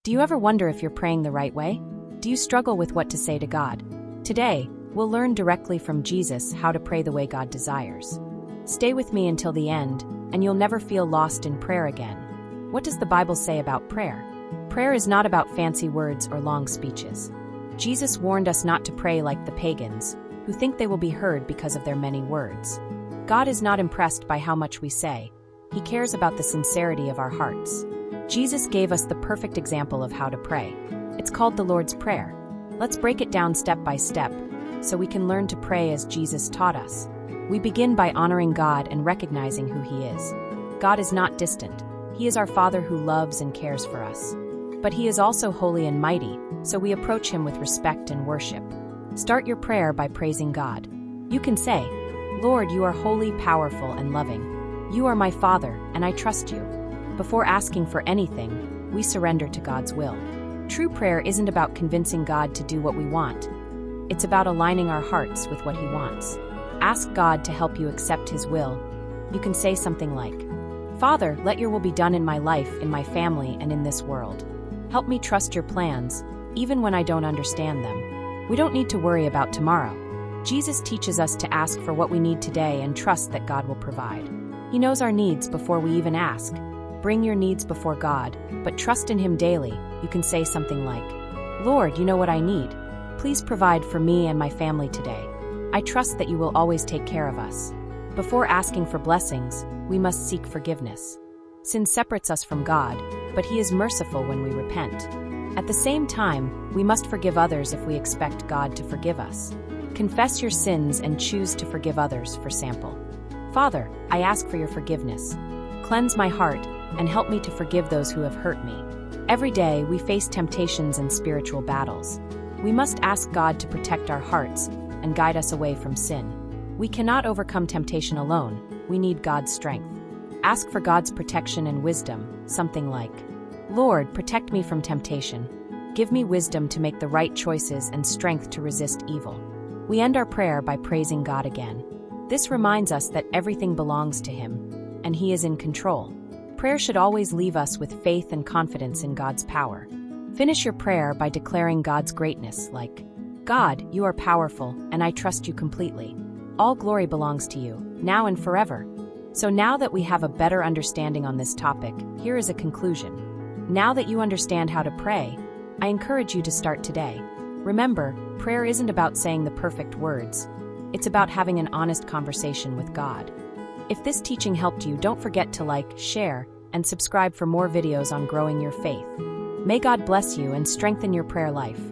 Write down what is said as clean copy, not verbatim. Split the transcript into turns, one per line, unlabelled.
Do you ever wonder if you're praying the right way? Do you struggle with what to say to God? Today, we'll learn directly from Jesus how to pray the way God desires. Stay with me until the end, and you'll never feel lost in prayer again. What does the Bible say about prayer? Prayer is not about fancy words or long speeches. Jesus warned us not to pray like the pagans, who think they will be heard because of their many words. God is not impressed by how much we say. He cares about the sincerity of our hearts. Jesus gave us the perfect example of how to pray. It's called the Lord's Prayer. Let's break it down step by step, so we can learn to pray as Jesus taught us. We begin by honoring God and recognizing who He is. God is not distant. He is our Father who loves and cares for us. But He is also holy and mighty, so we approach Him with respect and worship. Start your prayer by praising God. You can say, "Lord, you are holy, powerful, and loving. You are my Father, and I trust you." Before asking for anything, we surrender to God's will. True prayer isn't about convincing God to do what we want. It's about aligning our hearts with what He wants. Ask God to help you accept His will. You can say something like, "Father, let your will be done in my life, in my family, and in this world. Help me trust your plans, even when I don't understand them." We don't need to worry about tomorrow. Jesus teaches us to ask for what we need today and trust that God will provide. He knows our needs before we even ask. Bring your needs before God, but trust in Him daily. You can say something like, "Lord, you know what I need. Please provide for me and my family today. I trust that you will always take care of us." Before asking for blessings, we must seek forgiveness. Sin separates us from God, but He is merciful when we repent. At the same time, we must forgive others if we expect God to forgive us. Confess your sins and choose to forgive others, for example. "Father, I ask for your forgiveness. Cleanse my heart and help me to forgive those who have hurt me." Every day, we face temptations and spiritual battles. We must ask God to protect our hearts and guide us away from sin. We cannot overcome temptation alone. We need God's strength. Ask for God's protection and wisdom, something like, "Lord, protect me from temptation. Give me wisdom to make the right choices and strength to resist evil." We end our prayer by praising God again. This reminds us that everything belongs to Him, and He is in control. Prayer should always leave us with faith and confidence in God's power. Finish your prayer by declaring God's greatness, like, "God, you are powerful, and I trust you completely. All glory belongs to you, now and forever." So now that we have a better understanding on this topic, here is a conclusion. Now that you understand how to pray, I encourage you to start today. Remember, prayer isn't about saying the perfect words. It's about having an honest conversation with God. If this teaching helped you, don't forget to like, share, and subscribe for more videos on growing your faith. May God bless you and strengthen your prayer life.